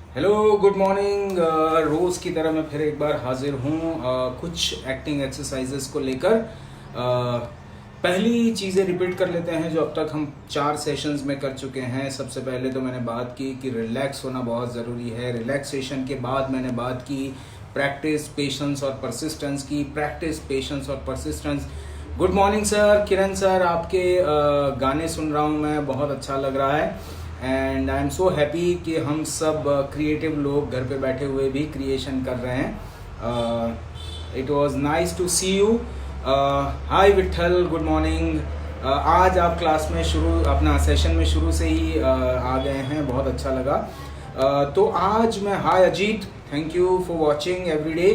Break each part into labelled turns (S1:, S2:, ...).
S1: Hello good morning. रोज़ की तरह मैं फिर एक बार हाजिर हूँ कुछ एक्टिंग एक्सरसाइजेस को लेकर। पहली चीज़ें रिपीट कर लेते हैं जो अब तक हम 4 सेशंस में कर चुके हैं। सबसे पहले तो मैंने बात की कि रिलैक्स होना बहुत ज़रूरी है। रिलैक्सेशन के बाद मैंने बात की प्रैक्टिस, पेशेंस और परसिस्टेंस की। प्रैक्टिस, पेशेंस और परसिस्टेंस। गुड मॉर्निंग सर, किरण सर, आपके गाने सुन रहा हूँ मैं, बहुत अच्छा लग रहा है। And I am so happy कि हम सब क्रिएटिव लोग घर पे बैठे हुए भी क्रिएशन कर रहे हैं। It was nice to see you. Hi Vithal, good morning. आज आप क्लास में अपना सेशन में शुरू से ही आ गए हैं, बहुत अच्छा लगा। तो आज मैं, hi Ajit, thank you for watching every day.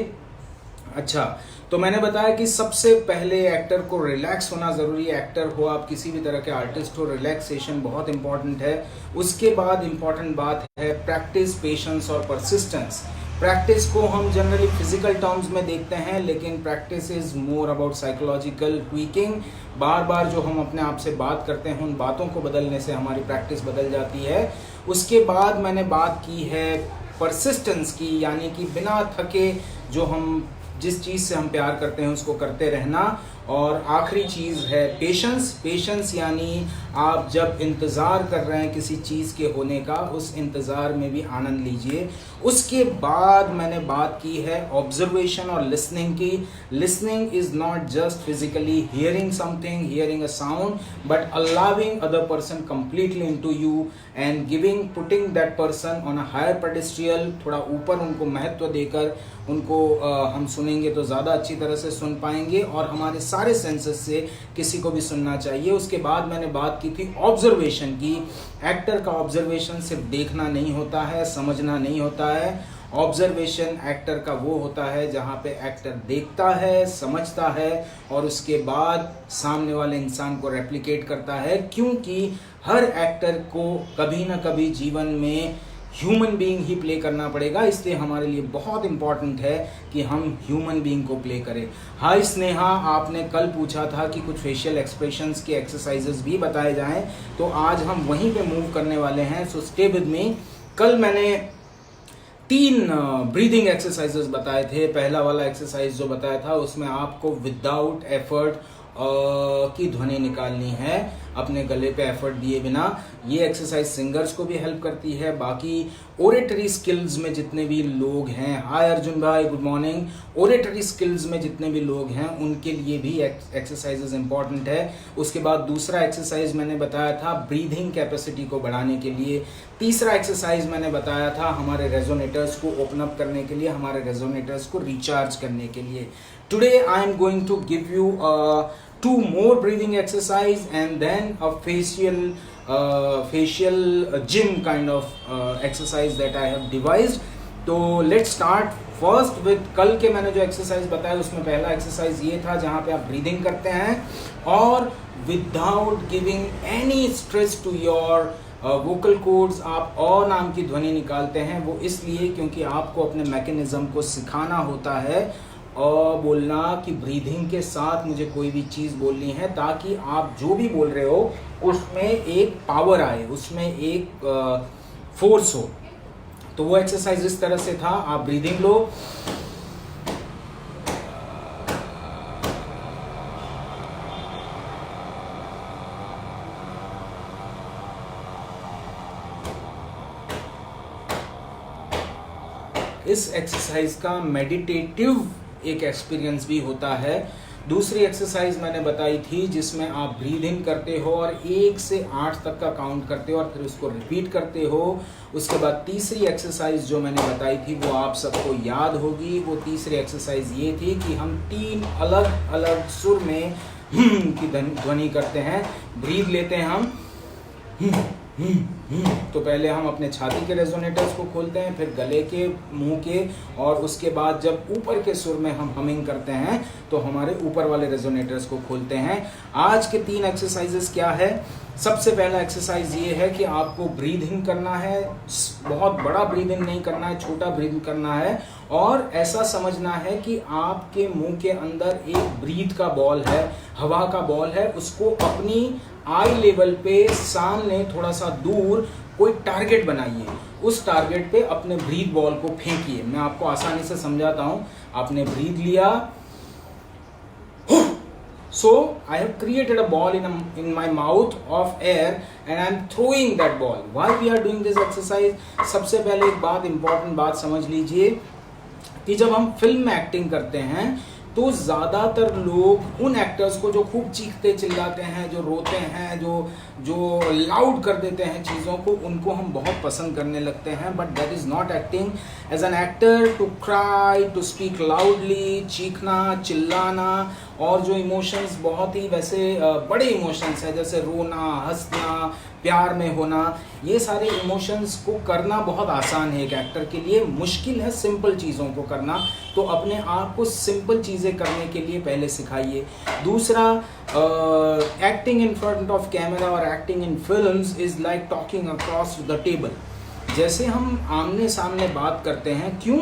S1: अच्छा, तो मैंने बताया कि सबसे पहले एक्टर को रिलैक्स होना ज़रूरी है। एक्टर हो आप, किसी भी तरह के आर्टिस्ट हो, रिलैक्सेशन बहुत इंपॉर्टेंट है। उसके बाद इंपॉर्टेंट बात है प्रैक्टिस, पेशेंस और परसिस्टेंस। प्रैक्टिस को हम जनरली फिजिकल टर्म्स में देखते हैं, लेकिन practice is more about psychological tweaking. बार बार जो हम अपने आप से बात करते हैं, उन बातों को बदलने से हमारी प्रैक्टिस बदल जाती है। उसके बाद मैंने बात की है परसिस्टेंस की, यानी कि बिना थके जो हम जिस चीज़ से हम प्यार करते हैं उसको करते रहना। और आखिरी चीज़ है पेशेंस। पेशेंस यानी आप जब इंतज़ार कर रहे हैं किसी चीज़ के होने का, उस इंतज़ार में भी आनंद लीजिए। उसके बाद मैंने बात की है ऑब्जर्वेशन और लिसनिंग की। Listening is not just physically hearing something, hearing a sound, but allowing other person completely into you and putting that person on a higher pedestal. थोड़ा ऊपर उनको महत्व देकर उनको हम सुनेंगे तो ज़्यादा अच्छी तरह से सुन पाएंगे, और हमारे सारे सेंसेस से किसी को भी सुनना चाहिए। उसके बाद मैंने बात की थी ऑब्जर्वेशन की। एक्टर का ऑब्जर्वेशन सिर्फ देखना नहीं होता है, समझना नहीं होता है। ऑब्जर्वेशन एक्टर का वो होता है जहाँ पे एक्टर देखता है, समझता है और उसके बाद सामने वाले इंसान को रेप्लिकेट करता है। क्योंकि हर एक्टर को कभी ना कभी जीवन में ह्यूमन बीइंग ही प्ले करना पड़ेगा, इसलिए हमारे लिए बहुत इंपॉर्टेंट है कि हम ह्यूमन बीइंग को प्ले करें। हाय स्नेहा, आपने कल पूछा था कि कुछ फेशियल एक्सप्रेशंस के एक्सरसाइजेस भी बताए जाएं, तो आज हम वहीं पे मूव करने वाले हैं। So stay with me. कल मैंने 3 ब्रीदिंग एक्सरसाइजेस बताए थे। पहला वाला एक्सरसाइज जो बताया था उसमें आपको विदाउट एफर्ट की ध्वनि निकालनी है, अपने गले पे एफर्ट दिए बिना। ये एक्सरसाइज सिंगर्स को भी हेल्प करती है। बाकी ओरेटरी स्किल्स में जितने भी लोग हैं, हाय अर्जुन भाई, गुड मॉर्निंग। ओरेटरी स्किल्स में जितने भी लोग हैं उनके लिए भी एक्सरसाइजेस इंपॉर्टेंट है। उसके बाद दूसरा एक्सरसाइज मैंने बताया था ब्रीदिंग कैपेसिटी को बढ़ाने के लिए। तीसरा एक्सरसाइज मैंने बताया था हमारे रेजोनेटर्स को ओपन अप करने के लिए, हमारे रेजोनेटर्स को रिचार्ज करने के लिए। Today I am going to give you 2 more breathing exercise and then a facial gym kind of exercise that I have devised. तो let's start first with कल के मैंने जो एक्सरसाइज बताया उसमें पहला एक्सरसाइज ये था जहाँ पे आप ब्रीदिंग करते हैं और without giving any stress to your vocal cords आप और नाम की ध्वनि निकालते हैं। वो इसलिए क्योंकि आपको अपने मैकेनिज्म को सिखाना होता है और बोलना कि ब्रीदिंग के साथ मुझे कोई भी चीज़ बोलनी है, ताकि आप जो भी बोल रहे हो उसमें एक पावर आए, उसमें एक फोर्स हो। तो वो एक्सरसाइज इस तरह से था, आप ब्रीदिंग लो, इस एक्सरसाइज का मेडिटेटिव एक एक्सपीरियंस भी होता है। दूसरी एक्सरसाइज मैंने बताई थी जिसमें आप ब्रीद इन करते हो और 1 से 8 तक का काउंट करते हो और फिर उसको रिपीट करते हो। उसके बाद तीसरी एक्सरसाइज जो मैंने बताई थी वो आप सबको याद होगी। वो तीसरी एक्सरसाइज ये थी कि हम 3 अलग अलग सुर में की ध्वनि करते हैं। ब्रीद लेते हैं हम, तो पहले हम अपने छाती के रेजोनेटर्स को खोलते हैं, फिर गले के, मुंह के, और उसके बाद जब ऊपर के सुर में हम हमिंग करते हैं तो हमारे ऊपर वाले रेजोनेटर्स को खोलते हैं। आज के 3 एक्सरसाइजेस क्या है? सबसे पहला एक्सरसाइज ये है कि आपको ब्रीद इन करना है। बहुत बड़ा ब्रीद इन नहीं करना है, छोटा ब्रीद इन करना है। और ऐसा समझना है कि आपके मुंह के अंदर एक ब्रीथ का बॉल है, हवा का बॉल है, उसको अपनी आई लेवल पे सामने थोड़ा सा दूर कोई टारगेट बनाइए, उस टारगेट पे अपने ब्रीथ बॉल को फेंकिए। मैं आपको आसानी से समझाता हूँ। आपने ब्रीथ लिया, so I have created a ball in my mouth of air and I am throwing that ball. Why we are doing this exercise? सबसे पहले एक बात, इंपॉर्टेंट बात समझ लीजिए कि जब हम फिल्म में एक्टिंग करते हैं तो ज़्यादातर लोग उन एक्टर्स को जो खूब चीखते चिल्लाते हैं, जो रोते हैं, जो लाउड कर देते हैं चीज़ों को, उनको हम बहुत पसंद करने लगते हैं। But that is not acting. As an actor, to cry, to speak loudly, चीखना, चिल्लाना, और जो इमोशंस बहुत ही वैसे बड़े इमोशंस हैं, जैसे रोना, हंसना, प्यार में होना, ये सारे इमोशंस को करना बहुत आसान है एक एक्टर के लिए। मुश्किल है सिंपल चीज़ों को करना। तो अपने आप को सिंपल चीज़ें करने के लिए पहले सिखाइए। दूसरा, acting in front of camera और acting in films is like talking across the table. जैसे हम आमने सामने बात करते हैं, क्यों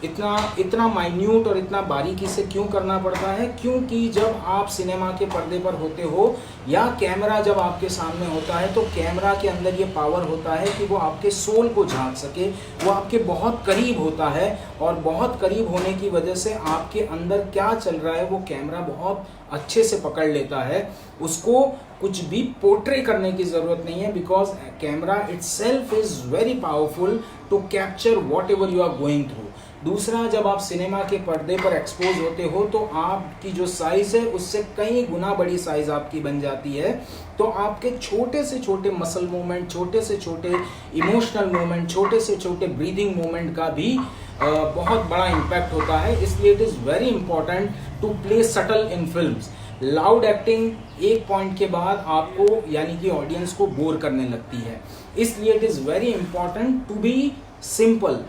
S1: इतना माइन्यूट और इतना बारीकी से क्यों करना पड़ता है? क्योंकि जब आप सिनेमा के पर्दे पर होते हो या कैमरा जब आपके सामने होता है, तो कैमरा के अंदर ये पावर होता है कि वो आपके सोल को झांक सके, वो आपके बहुत करीब होता है, और बहुत करीब होने की वजह से आपके अंदर क्या चल रहा है वो कैमरा बहुत अच्छे से पकड़ लेता है। उसको कुछ भी पोर्ट्रे करने की ज़रूरत नहीं है, because camera itself is very powerful to capture whatever you are going through. दूसरा, जब आप सिनेमा के पर्दे पर एक्सपोज होते हो तो आपकी जो साइज़ है उससे कई गुना बड़ी साइज़ आपकी बन जाती है। तो आपके छोटे से छोटे मसल मूवमेंट, छोटे से छोटे इमोशनल मूवमेंट, छोटे से छोटे ब्रीदिंग मूवमेंट का भी बहुत बड़ा इम्पैक्ट होता है। इसलिए it is very important to play subtle in films. Loud acting एक पॉइंट के बाद आपको यानी कि ऑडियंस को बोर करने लगती है, इसलिए it is very important to be simple.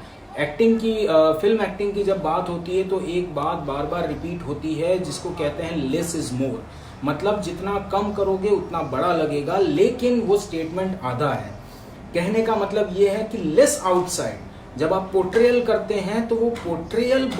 S1: Acting की फिल्म एक्टिंग की जब बात होती है तो एक बात बार बार रिपीट होती है जिसको कहते हैं लेस इज मोर। मतलब जितना कम करोगे उतना बड़ा लगेगा, लेकिन वो स्टेटमेंट आधा है। कहने का मतलब ये है कि लेस आउटसाइड। जब आप पोर्ट्रेयल करते हैं तो वो पोर्ट्रेयल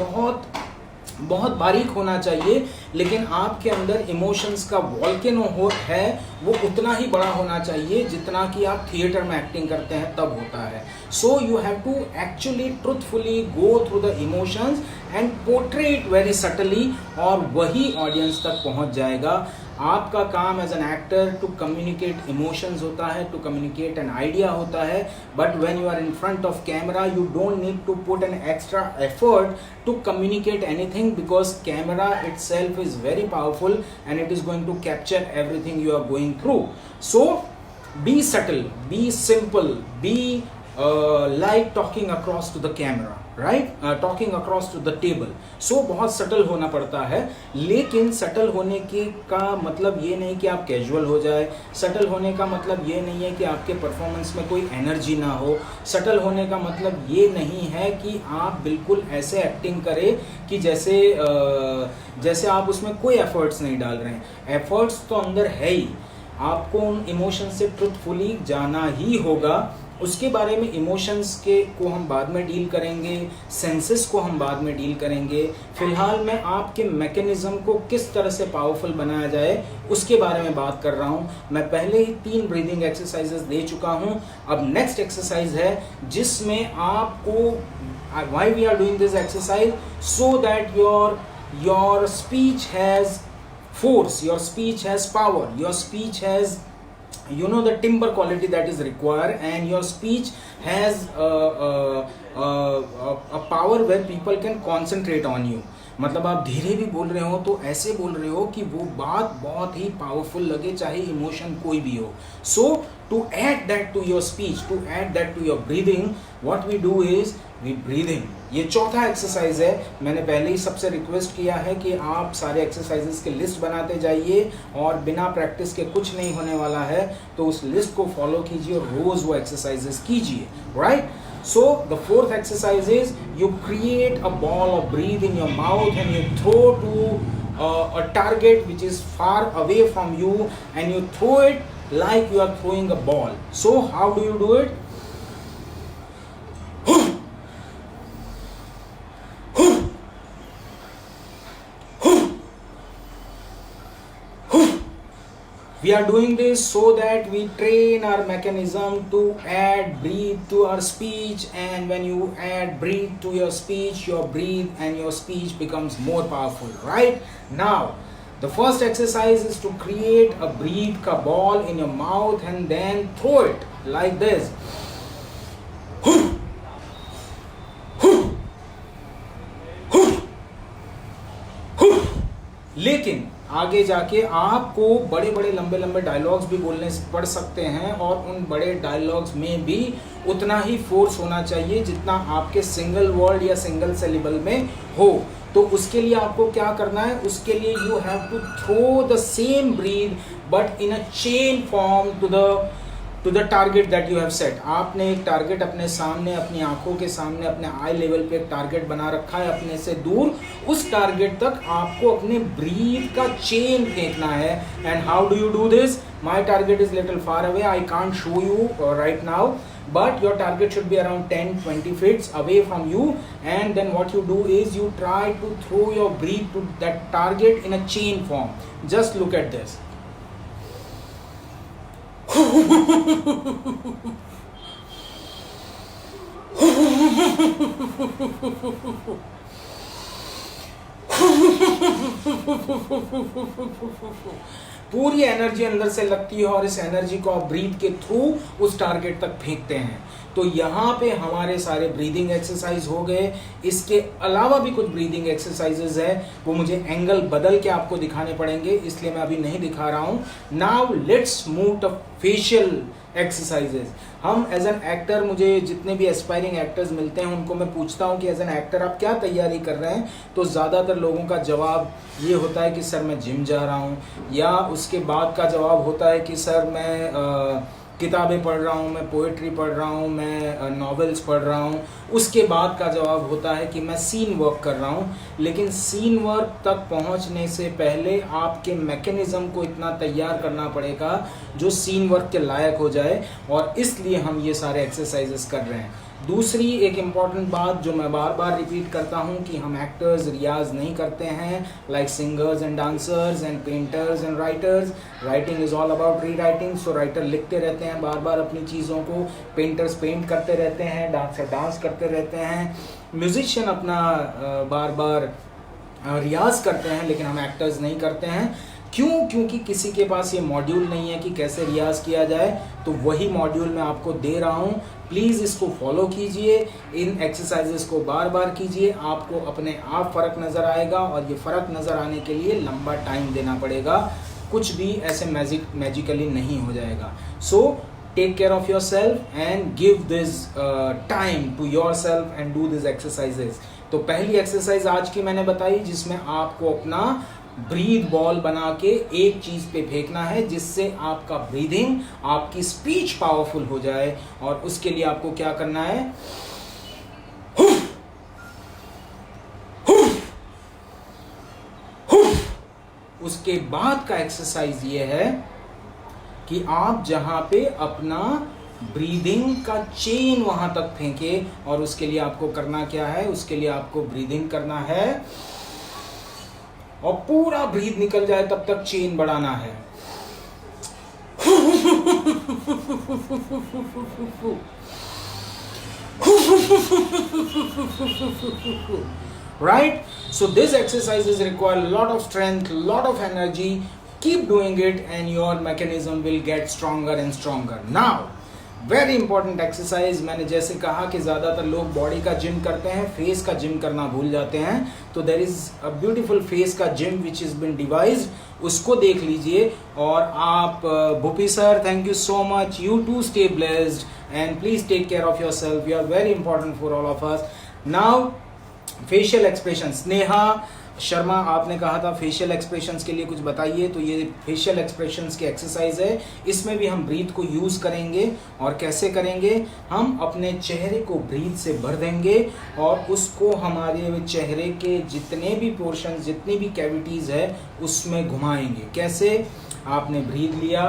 S1: बहुत बारीक होना चाहिए, लेकिन आपके अंदर इमोशंस का वॉल्केनो है वो उतना ही बड़ा होना चाहिए जितना कि आप थिएटर में एक्टिंग करते हैं तब होता है। So you have to actually truthfully go through the emotions and portray it very subtly, और वही ऑडियंस तक पहुंच जाएगा। आपका काम as an actor to communicate emotions होता है, टू कम्युनिकेट एन आइडिया होता है, but when you are in front of camera you don't need to put an extra effort to communicate anything, because camera itself is very powerful and it is going to capture everything you are going through. So be subtle, be simple, be like talking across to the camera, right? Talking across to the table. So बहुत subtle होना पड़ता है, लेकिन subtle होने के का मतलब ये नहीं कि आप कैजुअल हो जाए। सटल होने का मतलब ये नहीं है कि आपके परफॉर्मेंस में कोई एनर्जी ना हो। सटल होने का मतलब ये नहीं है कि आप बिल्कुल ऐसे एक्टिंग करें कि जैसे आप उसमें कोई एफर्ट्स नहीं डाल रहे हैं। एफर्ट्स तो अंदर है ही, आपको उन इमोशन से ट्रुथफुली जाना ही होगा। उसके बारे में इमोशंस को हम बाद में डील करेंगे, सेंसेस को हम बाद में डील करेंगे। फिलहाल मैं आपके मैकेनिज्म को किस तरह से पावरफुल बनाया जाए उसके बारे में बात कर रहा हूँ। मैं पहले ही 3 ब्रीदिंग एक्सरसाइजेस दे चुका हूँ। अब नेक्स्ट एक्सरसाइज है जिसमें आपको, why we are doing this exercise, so that your speech has force, your speech has power, your speech has the timber quality that is required, and your speech has a power where people can concentrate on you. मतलब आप धीरे भी बोल रहे हो तो ऐसे बोल रहे हो कि वो बात बहुत ही पावरफुल लगे, चाहे इमोशन कोई भी हो। So to add that to your speech, to add that to your breathing, what we do is we breathing. ये चौथा एक्सरसाइज है। मैंने पहले ही सबसे रिक्वेस्ट किया है कि आप सारे एक्सरसाइजेस की लिस्ट बनाते जाइए, और बिना प्रैक्टिस के कुछ नहीं होने वाला है, तो उस लिस्ट को फॉलो कीजिए और रोज वो एक्सरसाइजेस कीजिए, right? So the fourth exercise is you create a ball of breath in your mouth and you throw to a target which is far away from you, and you throw it like you are throwing a ball. So how do you do it? We are doing this so that we train our mechanism to add breathe to our speech, and when you add breathe to your speech, your breathe and your speech becomes more powerful. Right now, the first exercise is to create a breathe ka ball in your mouth and then throw it like this. लेकिन आगे जाके आपको बड़े बड़े लंबे लंबे dialogues भी बोलने पड़ सकते हैं, और उन बड़े डायलॉग्स में भी उतना ही फोर्स होना चाहिए जितना आपके सिंगल वर्ड या सिंगल सिलेबल में हो। तो उसके लिए आपको क्या करना है, उसके लिए you have to throw the same breath but in a chain form to the target that you have set. आपने एक टारगेट अपने सामने, अपनी आंखों के सामने, अपने आई लेवल पे एक टारगेट बना रखा है अपने से दूर, उस टारगेट तक आपको अपने ब्रीथ का चेन फेंकना है। And how do you do this? My target is little far away, I can't show you right now, but your target should be around 10-20 feet away from you, and then what you do is you try to throw your breath to that target in a chain form. Just look at this. पूरी energy अंदर से लगती है और इस energy को आप breathe के थ्रू उस टारगेट तक फेंकते हैं। तो यहाँ पे हमारे सारे ब्रीदिंग एक्सरसाइज हो गए। इसके अलावा भी कुछ ब्रीदिंग एक्सरसाइजेज है, वो मुझे एंगल बदल के आपको दिखाने पड़ेंगे, इसलिए मैं अभी नहीं दिखा रहा हूँ। Now let's move to facial exercises. हम एज एन एक्टर, मुझे जितने भी एस्पायरिंग एक्टर्स मिलते हैं उनको मैं पूछता हूँ कि एज एन एक्टर आप क्या तैयारी कर रहे हैं, तो ज़्यादातर लोगों का जवाब ये होता है कि सर मैं जिम जा रहा हूँ, या उसके बाद का जवाब होता है कि सर मैं किताबें पढ़ रहा हूँ, मैं पोएट्री पढ़ रहा हूँ, मैं नॉवेल्स पढ़ रहा हूँ। उसके बाद का जवाब होता है कि मैं सीन वर्क कर रहा हूँ। लेकिन सीन वर्क तक पहुँचने से पहले आपके मैकेनिज्म को इतना तैयार करना पड़ेगा जो सीन वर्क के लायक हो जाए, और इसलिए हम ये सारे एक्सरसाइजेस कर रहे हैं। दूसरी एक इम्पॉर्टेंट बात जो मैं बार बार रिपीट करता हूँ कि हम एक्टर्स रियाज नहीं करते हैं, like singers and dancers and painters and writers. Writing is all about री राइटिंग। सो राइटर लिखते रहते हैं बार बार अपनी चीज़ों को, पेंटर्स पेंट करते रहते हैं, डांसर डांस करते रहते हैं, म्यूजिशियन अपना बार बार रियाज करते हैं, लेकिन हम एक्टर्स नहीं करते हैं। क्यों? क्योंकि किसी के पास ये मॉड्यूल नहीं है कि कैसे रियाज किया जाए, तो वही मॉड्यूल मैं आपको दे रहा हूँ। प्लीज़ इसको फॉलो कीजिए, इन एक्सरसाइजेस को बार बार कीजिए, आपको अपने आप फ़र्क नज़र आएगा, और ये फ़र्क नज़र आने के लिए लंबा टाइम देना पड़ेगा, कुछ भी ऐसे मैजिकली नहीं हो जाएगा। So take care of yourself and give this time to yourself and do this exercises. तो पहली एक्सरसाइज आज की मैंने बताई, जिसमें आपको अपना ब्रीथ बॉल बना के एक चीज पे फेंकना है, जिससे आपका ब्रीदिंग, आपकी स्पीच पावरफुल हो जाए। और उसके लिए आपको क्या करना है, उसके बाद का एक्सरसाइज ये है कि आप जहां पे अपना ब्रीदिंग का चेन वहां तक फेंके, और उसके लिए आपको करना क्या है, उसके लिए आपको ब्रीदिंग करना है और पूरा ब्रीथ निकल जाए तब तक चेन बढ़ाना है। Right? So this exercises require a lot of strength, lot of energy. Keep doing it and your mechanism will get stronger and stronger. Now, very important exercise, मैंने जैसे कहा कि ज़्यादातर लोग बॉडी का जिम करते हैं, फेस का जिम करना भूल जाते हैं। तो there is a beautiful face का gym which is been devised, उसको देख लीजिए। और आप Bhupi sir, thank you so much, you too stay blessed and please take care of yourself, you are very important for all of us. Now facial expression, Sneha Sharma आपने कहा था facial expressions के लिए कुछ बताइए, तो ये फेशियल एक्सप्रेशंस की एक्सरसाइज है। इसमें भी हम ब्रीथ को यूज़ करेंगे, और कैसे करेंगे, हम अपने चेहरे को ब्रीथ से भर देंगे और उसको हमारे चेहरे के जितने भी पोर्शन, जितनी भी कैविटीज़ है उसमें घुमाएंगे। कैसे? आपने ब्रीथ लिया,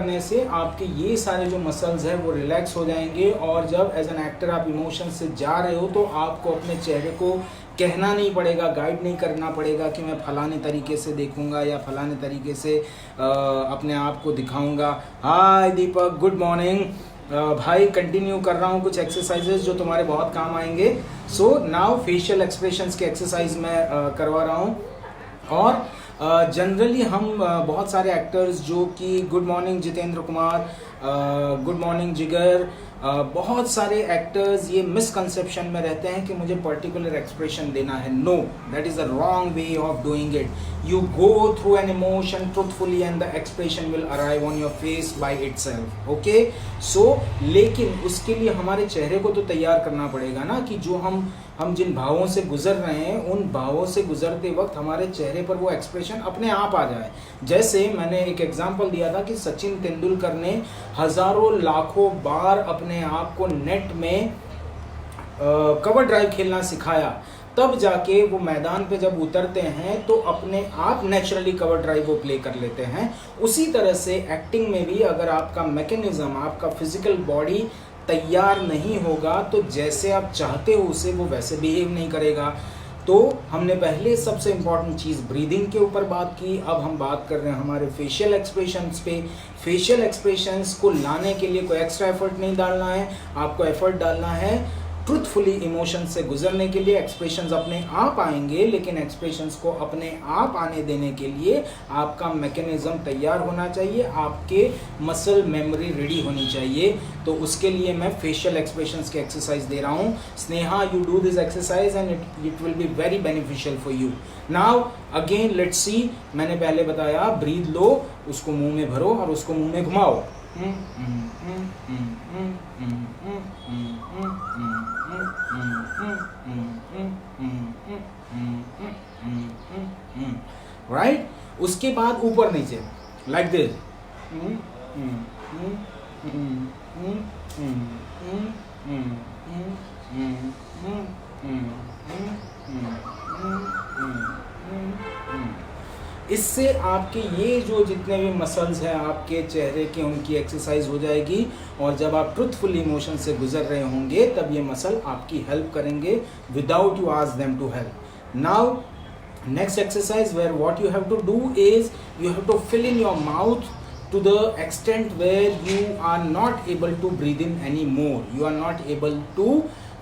S1: करने से आपके ये सारे जो मसल्स हैं वो रिलैक्स हो जाएंगे, और जब एज एन एक्टर आप इमोशन से जा रहे हो तो आपको अपने चेहरे को कहना नहीं पड़ेगा, गाइड नहीं करना पड़ेगा कि मैं फलाने तरीके से देखूंगा या फलाने तरीके से अपने आप को दिखाऊंगा। हाय दीपक, गुड मॉर्निंग भाई। कंटिन्यू कर रहा हूँ कुछ एक्सरसाइजेस जो तुम्हारे बहुत काम आएंगे। सो नाउ फेशियल एक्सप्रेशंस के एक्सरसाइज मैं करवा रहा हूँ। और जनरली हम बहुत सारे एक्टर्स जो कि, good morning Jitendra Kumar, good morning जिगर, बहुत सारे एक्टर्स ये मिसकंसेप्शन में रहते हैं कि मुझे पर्टिकुलर एक्सप्रेशन देना है। No, that is the wrong way of doing it. You go through an emotion truthfully and the expression will arrive on your face by itself. Okay, so लेकिन उसके लिए हमारे चेहरे को तो तैयार करना पड़ेगा ना, कि जो हम जिन भावों से गुजर रहे हैं उन भावों से गुजरते वक्त हमारे चेहरे पर वो एक्सप्रेशन अपने आप आ जाए। जैसे मैंने एक एग्जांपल दिया था कि सचिन तेंदुलकर ने हजारों लाखों बार अपने आप को नेट में कवर ड्राइव खेलना सिखाया, तब जाके वो मैदान पे जब उतरते हैं तो अपने आप नेचुरली कवर ड्राइव वो प्ले कर लेते हैं। उसी तरह से एक्टिंग में भी अगर आपका मैकेनिज्म, आपका फिजिकल बॉडी तैयार नहीं होगा तो जैसे आप चाहते हो उसे वो वैसे बिहेव नहीं करेगा। तो हमने पहले सबसे इम्पॉर्टेंट चीज़ ब्रीदिंग के ऊपर बात की, अब हम बात कर रहे हैं हमारे फेशियल एक्सप्रेशंस पे। फेशियल एक्सप्रेशंस को लाने के लिए कोई एक्स्ट्रा एफर्ट नहीं डालना है, आपको एफर्ट डालना है ट्रूथफुली इमोशन से गुजरने के लिए। एक्सप्रेशंस अपने आप आएंगे, लेकिन एक्सप्रेशंस को अपने आप आने देने के लिए आपका मैकेनिज्म तैयार होना चाहिए, आपके मसल मेमोरी रेडी होनी चाहिए। तो उसके लिए मैं फेशियल एक्सप्रेशंस के एक्सरसाइज दे रहा हूँ। Sneha, you do this exercise and it will be very beneficial for you. Now again let's see, मैंने पहले बताया ब्रीथ लो, उसको मुंह में भरो और उसको मुंह में घुमाओ। राइट, उसके बाद ऊपर नीचे लाइक दिस। इससे आपके ये जो जितने भी मसल्स हैं आपके चेहरे के, उनकी एक्सरसाइज हो जाएगी, और जब आप ट्रूथफुल इमोशन से गुजर रहे होंगे तब ये मसल आपकी हेल्प करेंगे without you ask them to help. Now next exercise, where what you have to do is you have to fill in your mouth to the extent where you are not able to breathe in anymore, you are not able to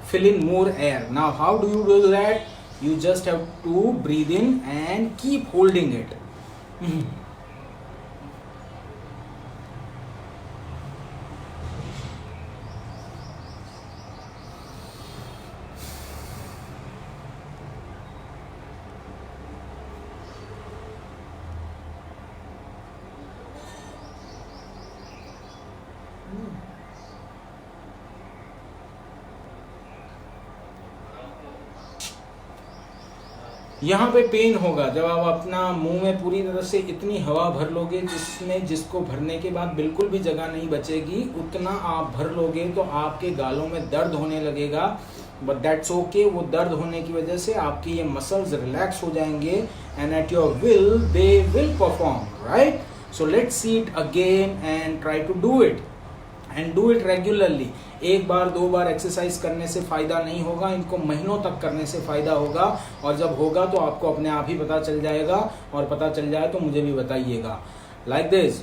S1: fill in more air. Now how do you do that? You just have to breathe in and keep holding it. यहाँ पे pen होगा जब आप अपना मुंह में पूरी तरह से इतनी हवा भर लोगे जिसको भरने के बाद बिल्कुल भी जगह नहीं बचेगी, उतना आप भर लोगे तो आपके गालों में दर्द होने लगेगा। बट दैट्स ओके, वो दर्द होने की वजह से आपके ये मसल्स रिलैक्स हो जाएंगे and at your will they will perform, right? So let's see it again and try to do it and do it regularly. एक बार दो बार एक्सरसाइज करने से फायदा नहीं होगा, इनको महीनों तक करने से फायदा होगा, और जब होगा तो आपको अपने आप ही पता चल जाएगा, और पता चल जाए तो मुझे भी बताइएगा। Like this.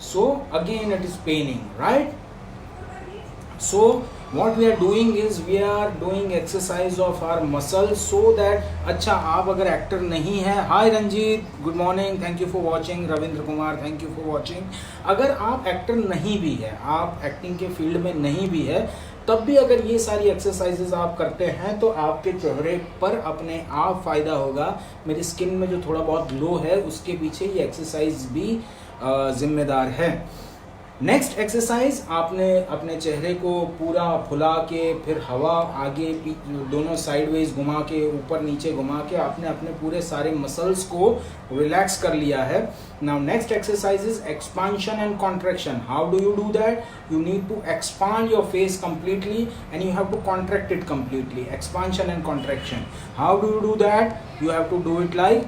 S1: So again it is paining, right? So what we are doing is we are doing exercise of our muscles so that, अच्छा आप अगर एक्टर नहीं है, hi Ranjit, good morning, thank you for watching, Ravindra Kumar, thank you for watching. अगर आप actor नहीं भी है, आप एक्टिंग के फील्ड में नहीं भी है, तब भी अगर ये सारी एक्सरसाइजेज आप करते हैं तो आपके चेहरे पर अपने आप फ़ायदा होगा। मेरी स्किन में जो थोड़ा बहुत ग्लो है उसके पीछे ये एक्सरसाइज भी जिम्मेदार है। नेक्स्ट एक्सरसाइज, आपने अपने चेहरे को पूरा फुला के, फिर हवा आगे दोनों साइडवेज घुमा के, ऊपर नीचे घुमा के आपने अपने पूरे सारे मसल्स को रिलैक्स कर लिया है. Now next exercise is expansion and contraction. How do you do that? You need to expand your face completely and you have to contract it completely. Expansion and contraction. How do you do that? You have to do it like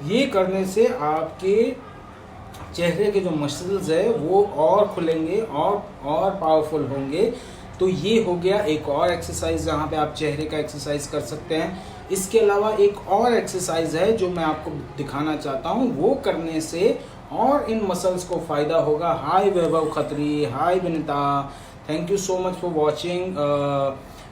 S1: ये करने से आपके चेहरे के जो muscles है वो और खुलेंगे और पावरफुल होंगे. तो ये हो गया एक और एक्सरसाइज जहाँ पे आप चेहरे का एक्सरसाइज कर सकते हैं. इसके अलावा एक और एक्सरसाइज है जो मैं आपको दिखाना चाहता हूँ. वो करने से और इन मसल्स को फायदा होगा. Hi Vaibhav Khatri, hi Vinita, thank you so much for watching.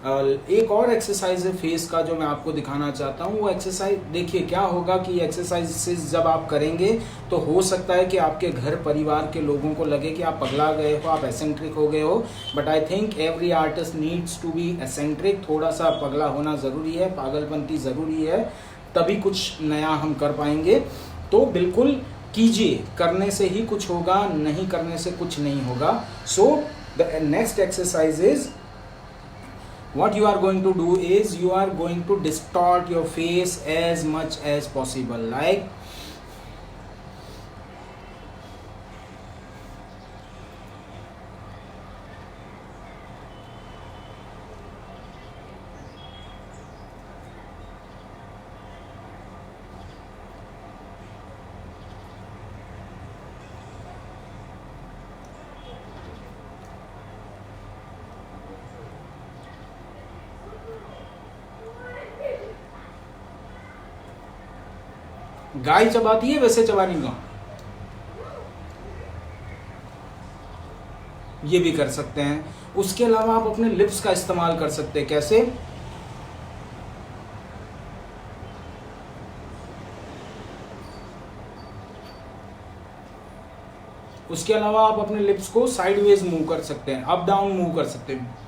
S1: एक और एक्सरसाइज है फेस का जो मैं आपको दिखाना चाहता हूँ. वो एक्सरसाइज देखिए क्या होगा कि एक्सरसाइज जब आप करेंगे तो हो सकता है कि आपके घर परिवार के लोगों को लगे कि आप पगला गए हो, आप एसेंट्रिक हो गए हो. But I think every artist needs to be eccentric. थोड़ा सा पगला होना ज़रूरी है, पागलपंती ज़रूरी है, तभी कुछ नया हम कर पाएंगे. तो बिल्कुल कीजिए, करने से ही कुछ होगा, नहीं करने से कुछ नहीं होगा. So the next exercise is, what you are going to do is you are going to distort your face as much as possible, like गाय चबाती है वैसे चबाने का. ये भी कर सकते हैं. उसके अलावा आप अपने लिप्स का इस्तेमाल कर सकते हैं. कैसे? उसके अलावा आप अपने लिप्स को साइडवेज मूव कर सकते हैं, अप डाउन मूव कर सकते हैं.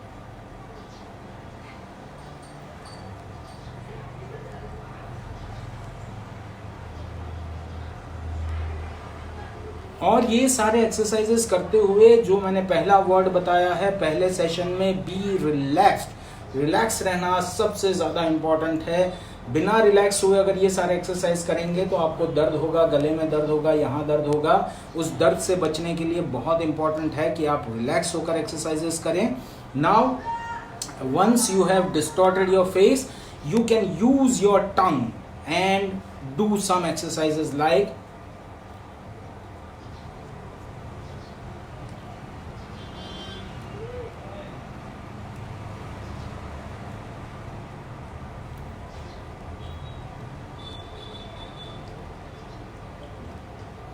S1: और ये सारे एक्सरसाइजेस करते हुए जो मैंने पहला वर्ड बताया है पहले सेशन में, बी रिलैक्स्ड. रिलैक्स रहना सबसे ज़्यादा इम्पॉर्टेंट है. बिना रिलैक्स हुए अगर ये सारे एक्सरसाइज करेंगे तो आपको दर्द होगा, गले में दर्द होगा, यहाँ दर्द होगा. उस दर्द से बचने के लिए बहुत इंपॉर्टेंट है कि आप रिलैक्स होकर एक्सरसाइजेस करें. Now once you have distorted your face, you can use your tongue and do some exercises like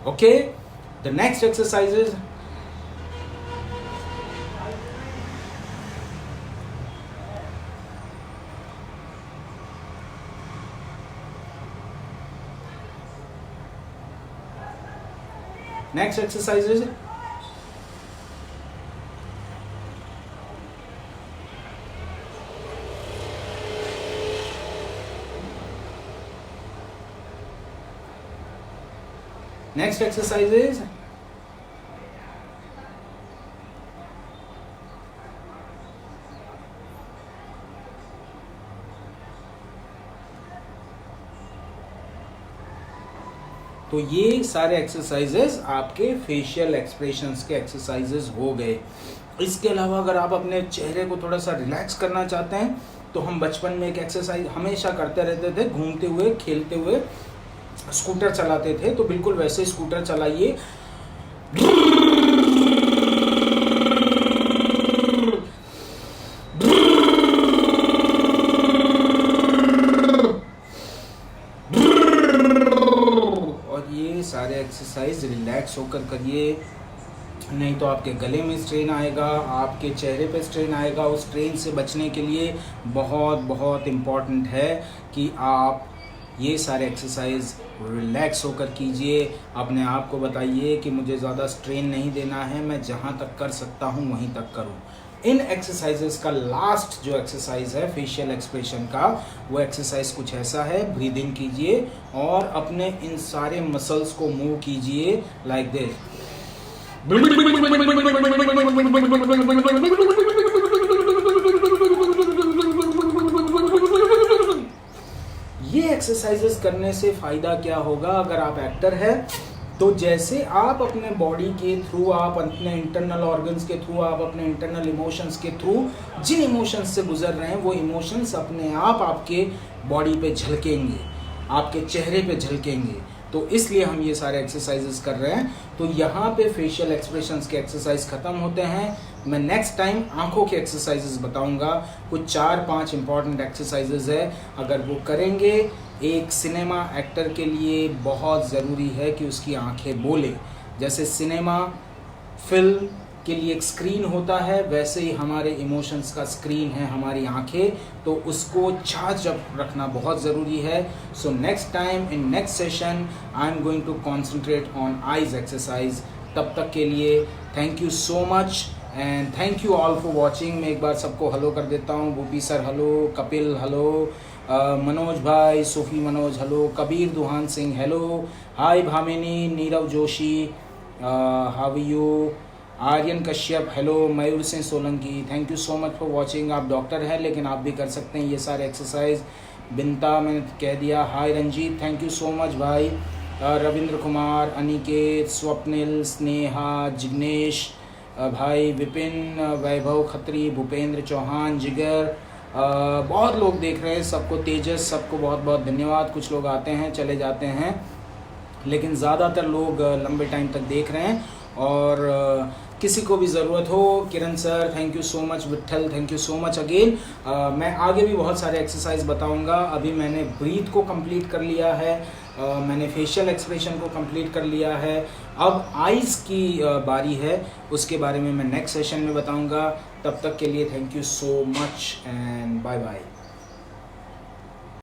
S1: okay. The next exercise is next exercise is तो ये सारे एक्सरसाइजेस आपके फेशियल एक्सप्रेशंस के एक्सरसाइजेस हो गए. इसके अलावा अगर आप अपने चेहरे को थोड़ा सा रिलैक्स करना चाहते हैं तो हम बचपन में एक एक्सरसाइज हमेशा करते रहते थे. घूमते हुए, खेलते हुए स्कूटर चलाते थे, तो बिल्कुल वैसे स्कूटर चलाइए. रिलैक्स होकर करिए, नहीं तो आपके गले में स्ट्रेन आएगा, आपके चेहरे पे स्ट्रेन आएगा। उस स्ट्रेन से बचने के लिए बहुत बहुत इम्पॉर्टेंट है कि आप ये सारे एक्सरसाइज रिलैक्स होकर कीजिए। अपने आप को बताइए कि मुझे ज़्यादा स्ट्रेन नहीं देना है, मैं जहाँ तक कर सकता हूँ वहीं तक करूँ। इन एक्सरसाइजेस का लास्ट जो एक्सरसाइज है फेशियल एक्सप्रेशन का, वो एक्सरसाइज कुछ ऐसा है। ब्रीदिंग कीजिए और अपने इन सारे मसल्स को मूव कीजिए लाइक दिस। ये एक्सरसाइजेस करने से फ़ायदा क्या होगा? अगर आप एक्टर हैं तो जैसे आप अपने बॉडी के थ्रू, आप अपने इंटरनल ऑर्गन्स के थ्रू, आप अपने इंटरनल इमोशंस के थ्रू जिन इमोशंस से गुजर रहे हैं, वो इमोशंस अपने आप आपके बॉडी पे झलकेंगे, आपके चेहरे पे झलकेंगे। तो इसलिए हम ये सारे एक्सरसाइजेस कर रहे हैं। तो यहाँ पे फेशियल एक्सप्रेशंस के एक्सरसाइज ख़त्म होते हैं। मैं नेक्स्ट टाइम आंखों के एक्सरसाइजेस बताऊंगा। कुछ 4-5 इंपॉर्टेंट एक्सरसाइजेस है, अगर वो करेंगे, एक सिनेमा एक्टर के लिए बहुत ज़रूरी है कि उसकी आंखें बोले। जैसे सिनेमा फिल्म के लिए एक स्क्रीन होता है, वैसे ही हमारे इमोशंस का स्क्रीन है हमारी आंखें, तो उसको चार्ज अप रखना बहुत ज़रूरी है। So next time in next session I am going to concentrate on eyes exercise. तब तक के लिए thank you so much and thank you all for watching. मैं एक बार सबको हेलो कर देता हूँ। Bhupi sir hello, Kapil hello, Manoj भाई, Sufi Manoj hello, Kabir Duhan Singh hello, hi Bhamini, Nirav Joshi how you, Aryan Kashyap hello, Mayur Singh Solanki, thank you so much for watching. आप डॉक्टर हैं लेकिन आप भी कर सकते हैं ये सारे एक्सरसाइज। बिंता मैंने कह दिया, hi Ranjit, thank you so much भाई। रविंद्र कुमार, अनिकेत, स्वप्निल, स्नेहा, जिग्नेश भाई, विपिन, वैभव खत्री, भूपेंद्र चौहान, जिगर, बहुत लोग देख रहे हैं, सबको, तेजस, सबको बहुत बहुत धन्यवाद। कुछ लोग आते हैं चले जाते हैं, लेकिन ज़्यादातर लोग लंबे टाइम तक देख रहे हैं। और किसी को भी ज़रूरत हो, Kiran sir thank you so much, Vitthal thank you so much again. मैं आगे भी बहुत सारे एक्सरसाइज बताऊंगा। अभी मैंने ब्रीथ को कंप्लीट कर लिया है, मैंने फेशियल एक्सप्रेशन को कंप्लीट कर लिया है। अब आइज़ की बारी है, उसके बारे में मैं नेक्स्ट सेशन में बताऊंगा। तब तक के लिए thank you so much and bye bye.